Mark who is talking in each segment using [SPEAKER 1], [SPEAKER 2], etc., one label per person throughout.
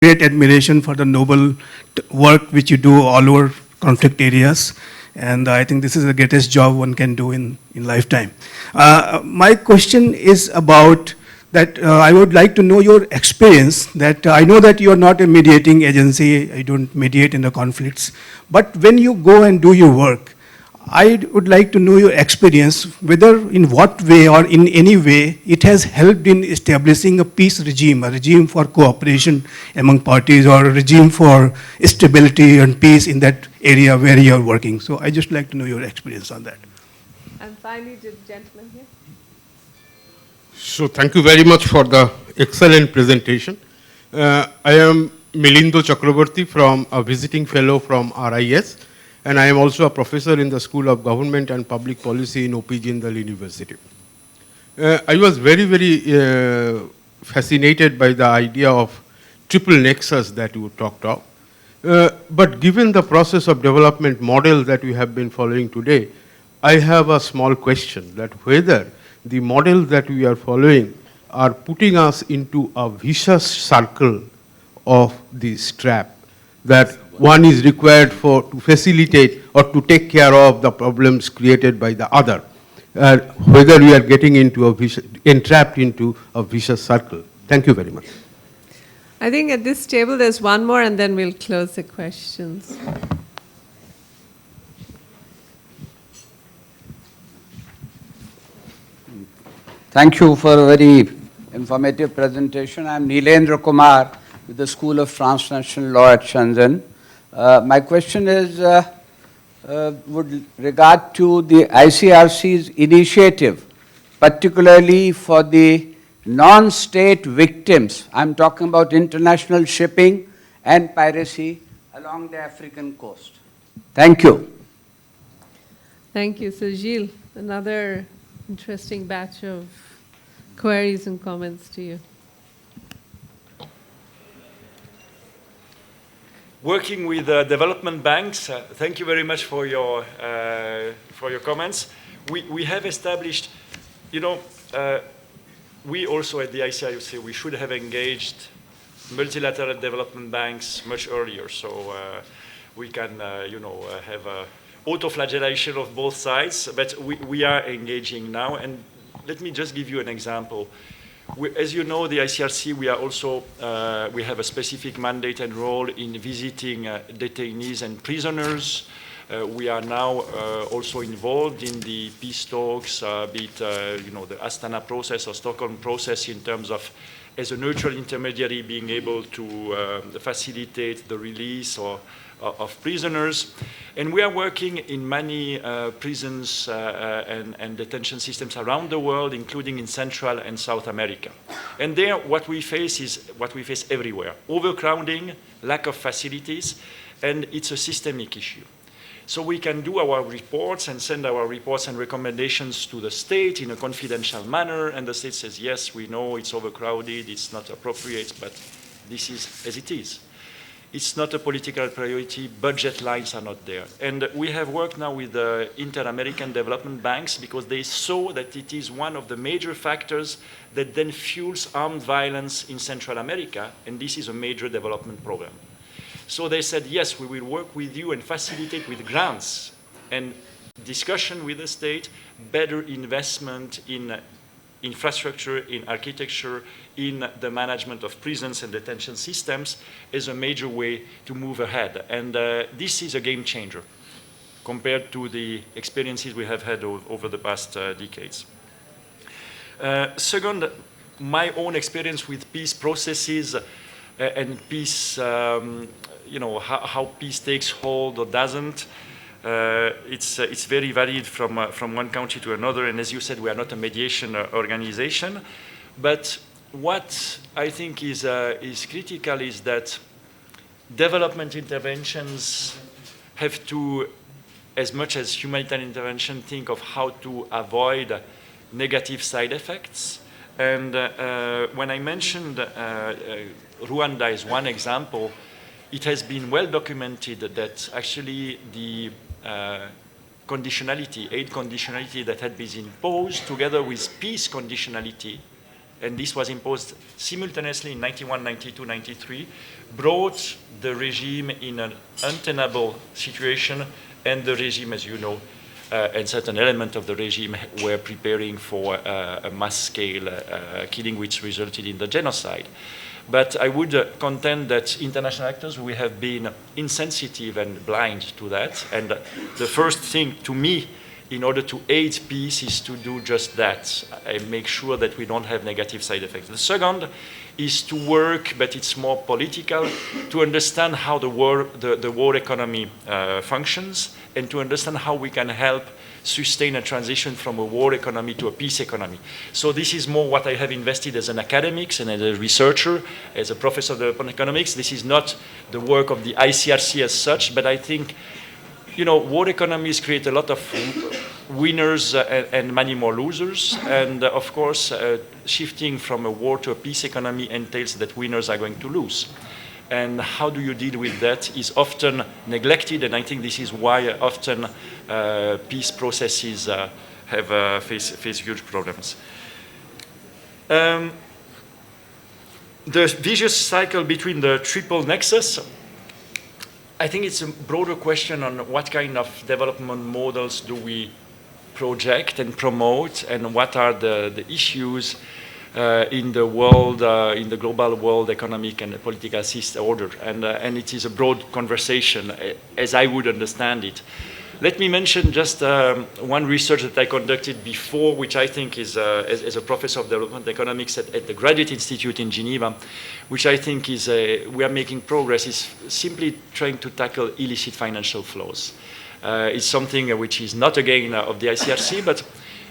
[SPEAKER 1] great admiration for the noble work which you do all over conflict areas. And I think this is the greatest job one can do in lifetime. My question is about that I would like to know your experience that I know that you are not a mediating agency, you don't mediate in the conflicts, but when you go and do your work, I would like to know your experience, whether in what way or in any way it has helped in establishing a peace regime, a regime for cooperation among parties, or a regime for stability and peace in that area where you are working. So I just like to know your experience on that.
[SPEAKER 2] And finally, the gentleman here.
[SPEAKER 3] So thank you very much for the excellent presentation. I am Milindo Chakraborty, from a visiting fellow from RIS. And I am also a professor in the School of Government and Public Policy in OP Jindal University. I was very, very fascinated by the idea of triple nexus that you talked of. But given the process of development model that we have been following today, I have a small question that whether the model that we are following are putting us into a vicious circle of this trap, that one is required to facilitate or to take care of the problems created by the other, whether we are getting into entrapped into a vicious circle. Thank you very much.
[SPEAKER 2] I think at this table there's one more, and then we'll close the questions.
[SPEAKER 4] Thank you for a very informative presentation. I'm Neelendra Kumar with the School of Transnational Law at Shenzhen. My question is with regard to the ICRC's initiative, particularly for the non-state victims. I'm talking about international shipping and piracy along the African coast. Thank you.
[SPEAKER 2] Thank you. So Gilles, another interesting batch of queries and comments to you.
[SPEAKER 5] Working with development banks, thank you very much for your comments. We have established, we also at the ICRC, we should have engaged multilateral development banks much earlier, so we can, have auto-flagellation of both sides, but we are engaging now. And let me just give you an example. As you know, the ICRC, we have a specific mandate and role in visiting detainees and prisoners. We are now also involved in the peace talks, be it the Astana process or Stockholm process, in terms of, as a neutral intermediary, being able to facilitate the release of prisoners. And we are working in many prisons and detention systems around the world, including in Central and South America. And there, what we face is what we face everywhere: overcrowding, lack of facilities, and it's a systemic issue. So we can do our reports and send our reports and recommendations to the state in a confidential manner, and the state says, yes, we know it's overcrowded, it's not appropriate, but this is as it is. It's not a political priority, budget lines are not there. And we have worked now with the Inter-American Development Banks, because they saw that it is one of the major factors that then fuels armed violence in Central America, and this is a major development program. So they said, yes, we will work with you and facilitate with grants and discussion with the state, better investment in infrastructure, in architecture, in the management of prisons and detention systems, is a major way to move ahead. And this is a game changer compared to the experiences we have had over the past decades. Second, my own experience with peace processes and peace, how peace takes hold or doesn't. It's very varied from one country to another, and as you said, we are not a mediation organization. But what I think is critical is that development interventions have to, as much as humanitarian intervention, think of how to avoid negative side effects. And when I mentioned Rwanda as one example, it has been well documented that actually the conditionality, aid conditionality that had been imposed together with peace conditionality and this was imposed simultaneously in 91, 92, 93, brought the regime in an untenable situation, and the regime, as you know, and certain element of the regime were preparing for a mass-scale killing, which resulted in the genocide. But I would contend that international actors, we have been insensitive and blind to that. And the first thing, to me, in order to aid peace, is to do just that, and make sure that we don't have negative side effects. The second is to work, but it's more political, to understand how the war economy functions, and to understand how we can help sustain a transition from a war economy to a peace economy. So this is more what I have invested as an academic and as a researcher, as a professor of development economics. This is not the work of the ICRC as such, but I think, you know, war economies create a lot of winners and many more losers. And of course, shifting from a war to a peace economy entails that winners are going to lose. And how do you deal with that is often neglected, and I think this is why often peace processes have face huge problems. The vicious cycle between the triple nexus, I think it's a broader question on what kind of development models do we project and promote, and what are the issues in the world, in the global world economic and political system order. And it is a broad conversation, as I would understand it. Let me mention just one research that I conducted before, which I think is, as a professor of development economics at the Graduate Institute in Geneva, which I think is, we are making progress, is simply trying to tackle illicit financial flows. It's something which is not, again, of the ICRC, but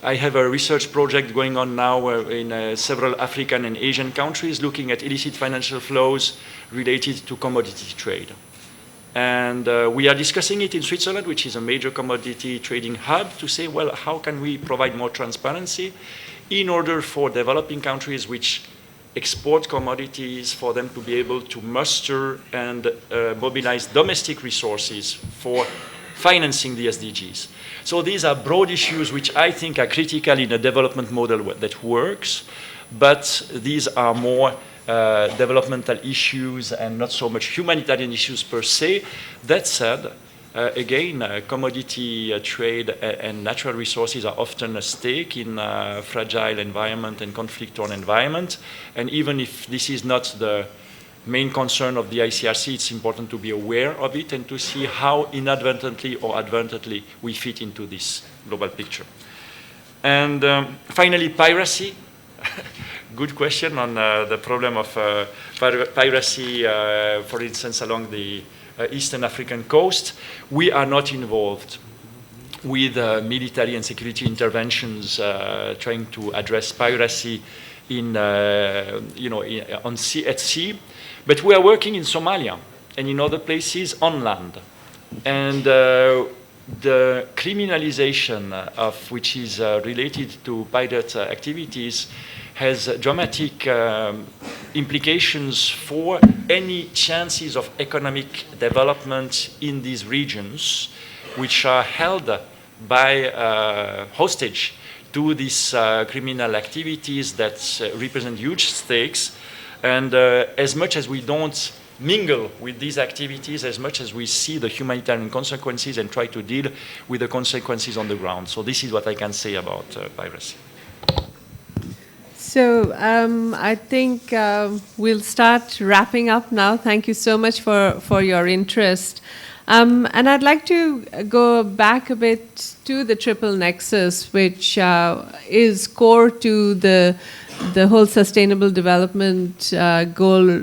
[SPEAKER 5] I have a research project going on now in several African and Asian countries looking at illicit financial flows related to commodity trade. And we are discussing it in Switzerland, which is a major commodity trading hub, to say, well, how can we provide more transparency in order for developing countries which export commodities, for them to be able to muster and mobilize domestic resources for financing the SDGs. So these are broad issues which I think are critical in a development model that works, but these are more developmental issues and not so much humanitarian issues per se. That said, again, commodity trade and natural resources are often a stake in a fragile environment and conflict-torn environment. And even if this is not the main concern of the ICRC, it's important to be aware of it and to see how inadvertently or advertently we fit into this global picture. And finally, piracy. Good question on the problem of piracy, for instance, along the Eastern African coast. We are not involved with military and security interventions trying to address piracy in, at sea. But we are working in Somalia and in other places on land. And the criminalization of which is related to pirate activities has dramatic implications for any chances of economic development in these regions, which are held by hostage to these criminal activities that represent huge stakes. And as much as we don't mingle with these activities, as much as we see the humanitarian consequences and try to deal with the consequences on the ground. So this is what I can say about piracy.
[SPEAKER 2] So I think we'll start wrapping up now. Thank you so much for your interest. And I'd like to go back a bit to the triple nexus, which is core to the whole Sustainable Development Goal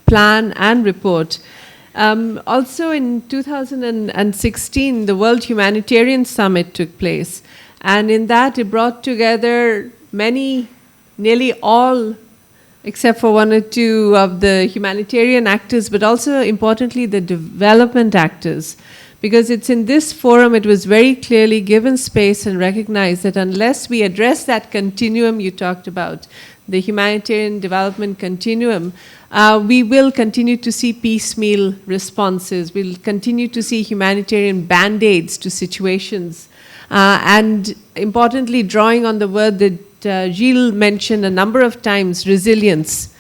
[SPEAKER 2] plan and report. Also in 2016, the World Humanitarian Summit took place. And in that, it brought together nearly all, except for one or two of the humanitarian actors, but also importantly, the development actors. Because it's in this forum, it was very clearly given space and recognized that unless we address that continuum you talked about, the humanitarian development continuum, we will continue to see piecemeal responses. We'll continue to see humanitarian band-aids to situations. And importantly, drawing on the work that Gilles mentioned a number of times, resilience.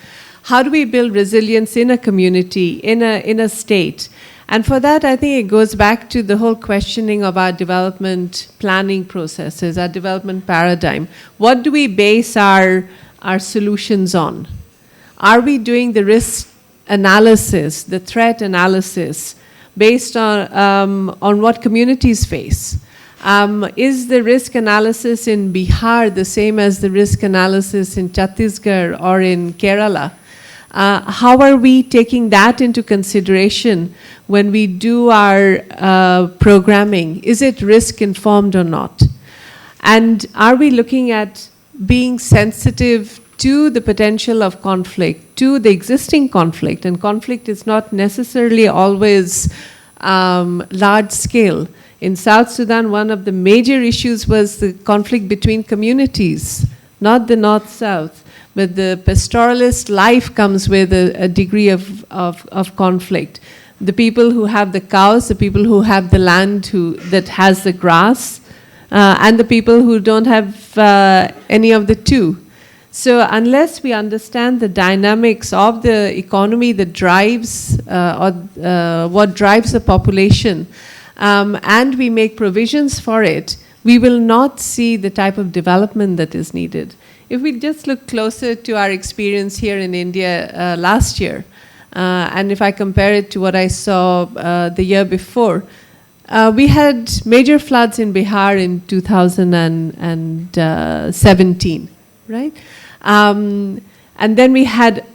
[SPEAKER 2] How do we build resilience in a community, in a state? And for that, I think it goes back to the whole questioning of our development planning processes, our development paradigm. What do we base our solutions on? Are we doing the risk analysis, the threat analysis, based on what communities face? Is the risk analysis in Bihar the same as the risk analysis in Chhattisgarh or in Kerala? How are we taking that into consideration when we do our programming? Is it risk informed or not? And are we looking at being sensitive to the potential of conflict, to the existing conflict? And conflict is not necessarily always large scale. In South Sudan, one of the major issues was the conflict between communities, not the North-South. But the pastoralist life comes with a degree of conflict. The people who have the cows, the people who have the land that has the grass, and the people who don't have any of the two. So unless we understand the dynamics of the economy that drives, what drives the population, and we make provisions for it, we will not see the type of development that is needed. If we just look closer to our experience here in India last year, and if I compare it to what I saw the year before, we had major floods in Bihar in 2017, right? And then we had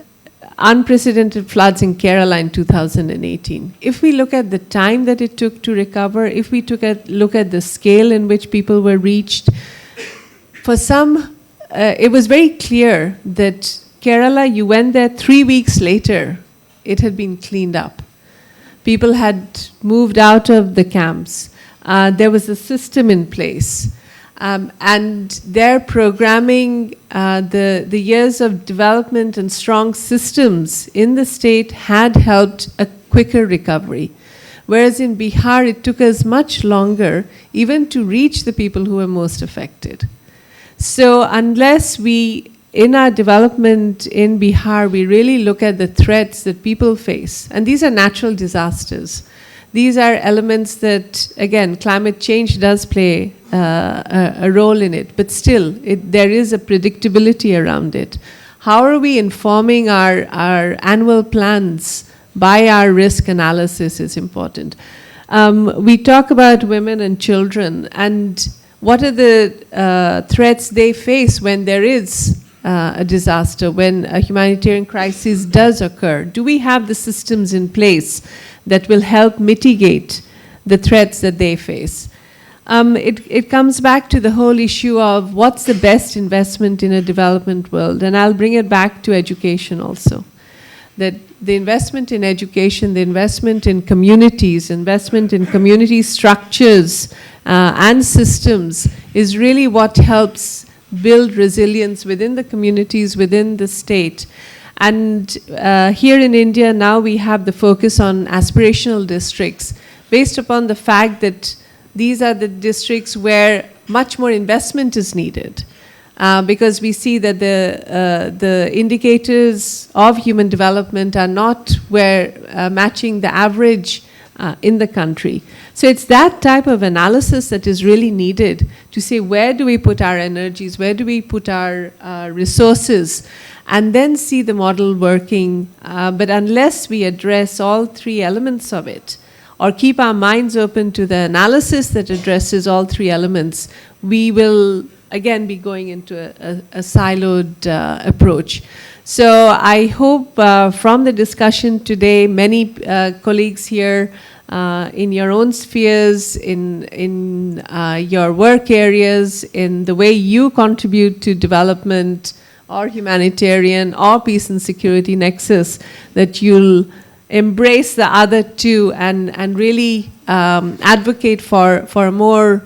[SPEAKER 2] unprecedented floods in Kerala in 2018. If we look at the time that it took to recover, if we look at the scale in which people were reached, for some, it was very clear that Kerala, you went there 3 weeks later, it had been cleaned up. People had moved out of the camps. There was a system in place. And their programming, the years of development and strong systems in the state had helped a quicker recovery. Whereas in Bihar, it took us much longer even to reach the people who were most affected. So unless we, in our development in Bihar, we really look at the threats that people face, and these are natural disasters. These are elements that, again, climate change does play a role in it, but still, there is a predictability around it. How are we informing our annual plans by our risk analysis is important. We talk about women and children, and what are the threats they face when there is a disaster, when a humanitarian crisis does occur? Do we have the systems in place that will help mitigate the threats that they face? It comes back to the whole issue of what's the best investment in a development world, and I'll bring it back to education also. That the investment in education, the investment in communities, investment in community structures and systems is really what helps build resilience within the communities, within the state. And here in India now we have the focus on aspirational districts based upon the fact that these are the districts where much more investment is needed. Because we see that the indicators of human development are not matching the average in the country. So it's that type of analysis that is really needed to say, where do we put our energies, where do we put our resources, and then see the model working. But unless we address all three elements of it, or keep our minds open to the analysis that addresses all three elements, we will again be going into a siloed approach. So I hope from the discussion today, many colleagues here in your own spheres, in your work areas, in the way you contribute to development or humanitarian or peace and security nexus, that you'll embrace the other two and really advocate for a more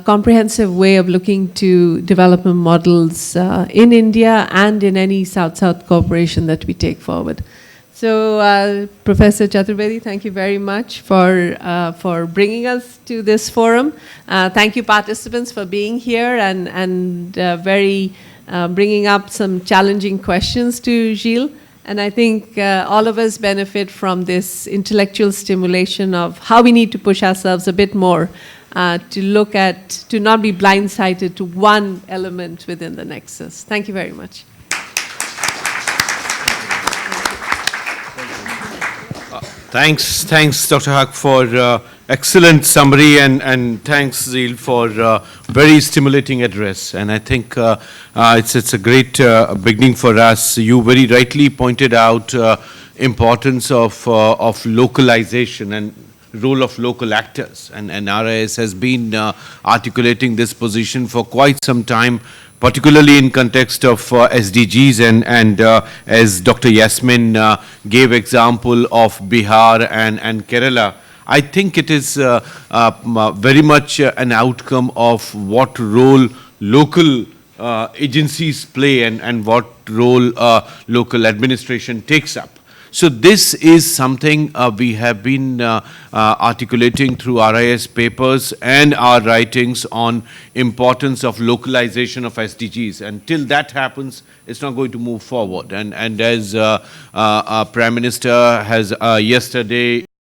[SPEAKER 2] comprehensive way of looking to development models in India and in any South-South cooperation that we take forward. So, Professor Chaturvedi, thank you very much for bringing us to this forum. Thank you, participants, for being here and bringing up some challenging questions to Gilles. And I think all of us benefit from this intellectual stimulation of how we need to push ourselves a bit more to not be blindsided to one element within the nexus. Thank you very much.
[SPEAKER 6] Thanks, Dr. Haq, for excellent summary, and thanks, Zeel, for very stimulating address. And I think it's a great beginning for us. You very rightly pointed out importance of localization and role of local actors. And RIS has been articulating this position for quite some time, particularly in context of SDGs, and as Dr. Yasmin gave example of Bihar and Kerala, I think it is very much an outcome of what role local agencies play and what role local administration takes up. So this is something we have been articulating through RIS papers and our writings on importance of localization of SDGs. Until that happens, it's not going to move forward. And as Prime Minister has yesterday